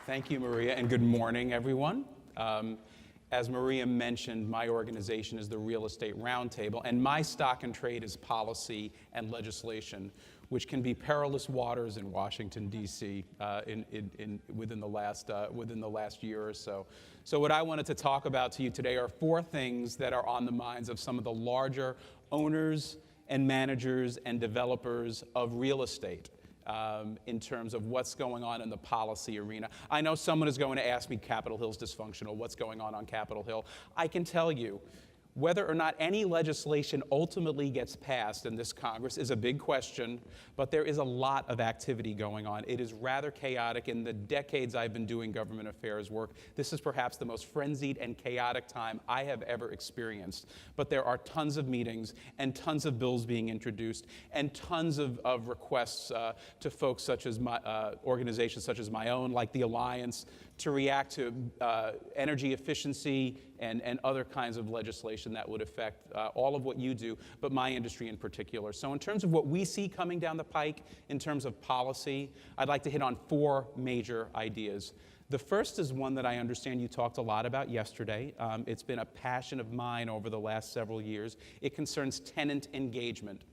Thank you, Maria, and good morning, everyone. As Maria mentioned, my organization is the Real Estate Roundtable, and my stock and trade is policy and legislation, which can be perilous waters in Washington, D.C. Within the last year or so. So what I wanted to talk about to you today are 4 things that are on the minds of some of the larger owners and managers and developers of real estate. In terms of what's going on in the policy arena. I know someone is going to ask me, Capitol Hill's dysfunctional, what's going on Capitol Hill? I can tell you, whether or not any legislation ultimately gets passed in this Congress is a big question, but there is a lot of activity going on. It is rather chaotic. In the decades I've been doing government affairs work, this is perhaps the most frenzied and chaotic time I have ever experienced. But there are tons of meetings and tons of bills being introduced and tons of requests to folks such as organizations such as my own, like the Alliance, to react to energy efficiency and other kinds of legislation that would affect all of what you do, but my industry in particular. So in terms of what we see coming down the pike in terms of policy, I'd like to hit on 4 major ideas. The first is one that I understand you talked a lot about yesterday. It's been a passion of mine over the last several years. It concerns tenant engagement.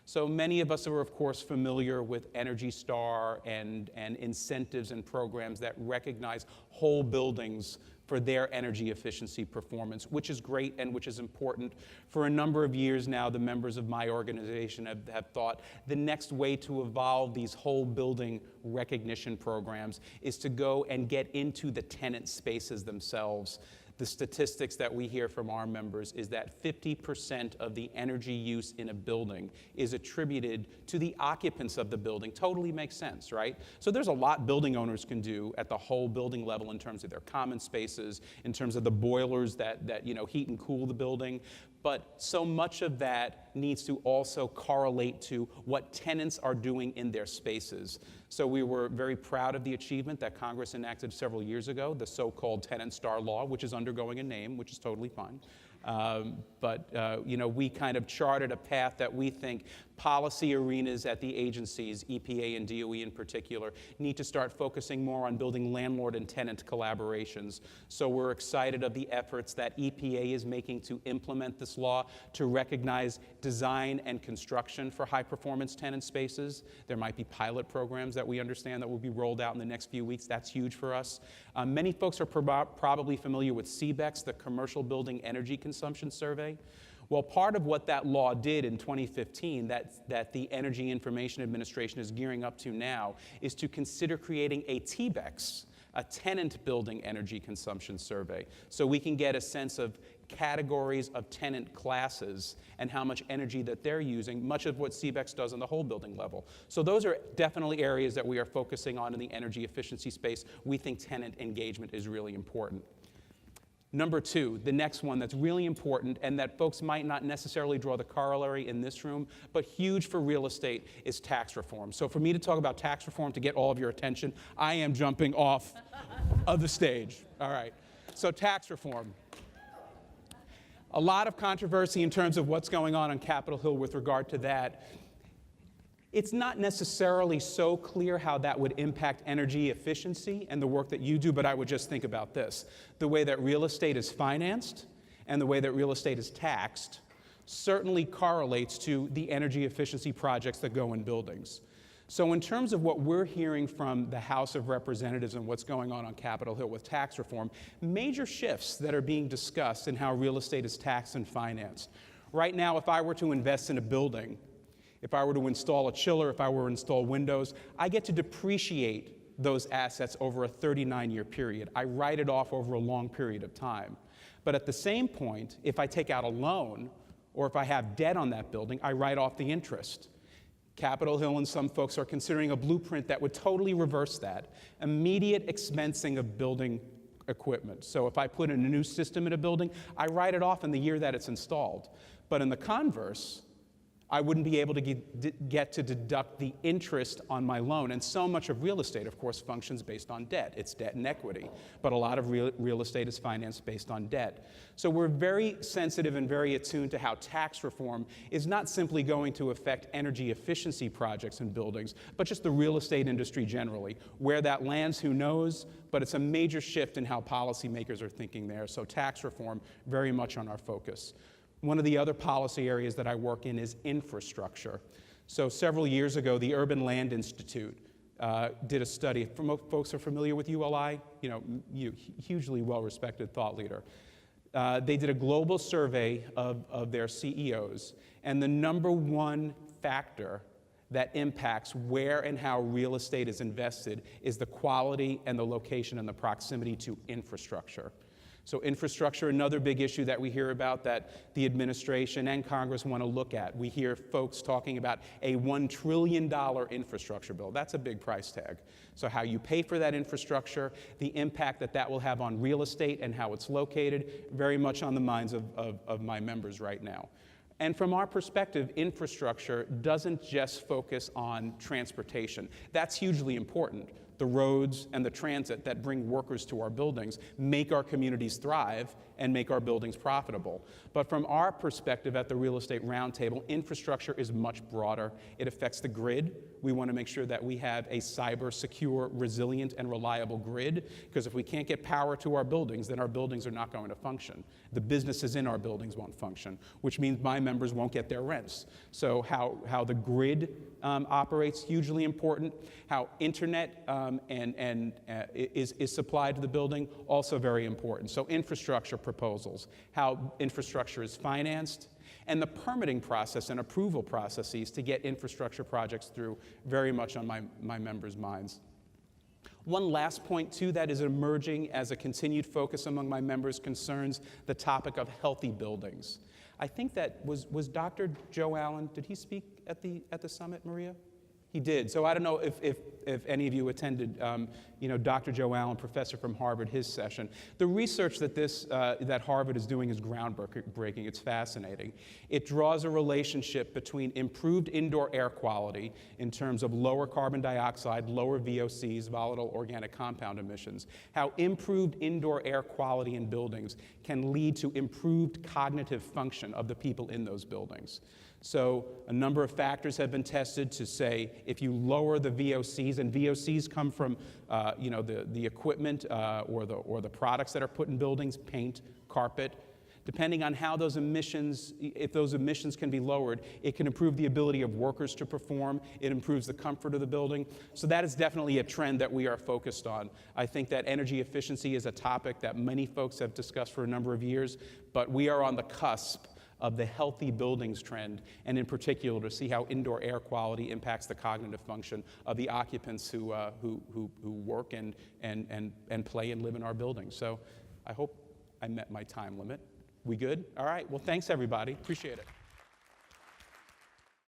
So many of us are, of course, familiar with Energy Star and incentives and programs that recognize whole buildings for their energy efficiency performance, which is great and which is important. For a number of years now, the members of my organization have thought the next way to evolve these whole building recognition programs is to go and get into the tenant spaces themselves. The statistics that we hear from our members is that 50% of the energy use in a building is attributed to the occupants of the building. Totally makes sense, right? So there's a lot building owners can do at the whole building level in terms of their common spaces, in terms of the boilers that heat and cool the building. But so much of that needs to also correlate to what tenants are doing in their spaces. So we were very proud of the achievement that Congress enacted several years ago, the so-called Tenant Star Law, which is undergoing a name, which is totally fine. We kind of charted a path that we think policy arenas at the agencies, EPA and DOE in particular, need to start focusing more on building landlord and tenant collaborations. So we're excited of the efforts that EPA is making to implement this law to recognize design and construction for high-performance tenant spaces. There might be pilot programs that we understand that will be rolled out in the next few weeks. That's huge for us. Many folks are probably familiar with CBEX, the Commercial Building Energy Consumption Survey. Well, part of what that law did in 2015 that the Energy Information Administration is gearing up to now is to consider creating a TBEX, a tenant building energy consumption survey, so we can get a sense of categories of tenant classes and how much energy that they're using, much of what CBEX does on the whole building level. So those are definitely areas that we are focusing on in the energy efficiency space. We think tenant engagement is really important. Number 2, the next one that's really important and that folks might not necessarily draw the corollary in this room, but huge for real estate, is tax reform. So for me to talk about tax reform to get all of your attention, I am jumping off of the stage. All right, so tax reform. A lot of controversy in terms of what's going on Capitol Hill with regard to that. It's not necessarily so clear how that would impact energy efficiency and the work that you do, but I would just think about this. The way that real estate is financed and the way that real estate is taxed certainly correlates to the energy efficiency projects that go in buildings. So in terms of what we're hearing from the House of Representatives and what's going on Capitol Hill with tax reform, major shifts that are being discussed in how real estate is taxed and financed. Right now, if I were to invest in a building, if I were to install a chiller, if I were to install windows, I get to depreciate those assets over a 39-year period. I write it off over a long period of time. But at the same point, if I take out a loan or if I have debt on that building, I write off the interest. Capitol Hill and some folks are considering a blueprint that would totally reverse that. Immediate expensing of building equipment. So if I put in a new system in a building, I write it off in the year that it's installed. But in the converse, I wouldn't be able to get to deduct the interest on my loan. And so much of real estate, of course, functions based on debt. It's debt and equity. But a lot of real estate is financed based on debt. So we're very sensitive and very attuned to how tax reform is not simply going to affect energy efficiency projects in buildings, but just the real estate industry generally. Where that lands, who knows? But it's a major shift in how policymakers are thinking there. So tax reform, very much on our focus. One of the other policy areas that I work in is infrastructure. So several years ago, the Urban Land Institute did a study. Folks are familiar with ULI? Hugely well-respected thought leader. They did a global survey of their CEOs, and the number one factor that impacts where and how real estate is invested is the quality and the location and the proximity to infrastructure. So infrastructure, another big issue that we hear about that the administration and Congress want to look at. We hear folks talking about a $1 trillion infrastructure bill. That's a big price tag. So how you pay for that infrastructure, the impact that that will have on real estate and how it's located, very much on the minds of my members right now. And from our perspective, infrastructure doesn't just focus on transportation. That's hugely important. The roads and the transit that bring workers to our buildings make our communities thrive and make our buildings profitable. But from our perspective at the Real Estate Roundtable, infrastructure is much broader. It affects the grid. We want to make sure that we have a cyber secure, resilient, and reliable grid, because if we can't get power to our buildings, then our buildings are not going to function. The businesses in our buildings won't function, which means my members won't get their rents. So how the grid operates, hugely important. How internet is supplied to the building, also very important. So infrastructure proposals, how infrastructure is financed, and the permitting process and approval processes to get infrastructure projects through, very much on my members' minds. One last point, too, that is emerging as a continued focus among my members concerns the topic of healthy buildings. I think that was Dr. Joe Allen, did he speak at the summit, Maria? He did. So I don't know if any of you attended, Dr. Joe Allen, professor from Harvard, his session. The research that Harvard is doing is groundbreaking. It's fascinating. It draws a relationship between improved indoor air quality in terms of lower carbon dioxide, lower VOCs, volatile organic compound emissions, how improved indoor air quality in buildings can lead to improved cognitive function of the people in those buildings. So a number of factors have been tested to say if you lower the VOCs, and VOCs come from the equipment or the products that are put in buildings, paint, carpet. Depending on how those emissions, if those emissions can be lowered, it can improve the ability of workers to perform. It improves the comfort of the building. So that is definitely a trend that we are focused on. I think that energy efficiency is a topic that many folks have discussed for a number of years, but we are on the cusp of the healthy buildings trend, and in particular to see how indoor air quality impacts the cognitive function of the occupants who work and play and live in our buildings. So I hope I met my time limit. We good? All right. Well, thanks, everybody. Appreciate it.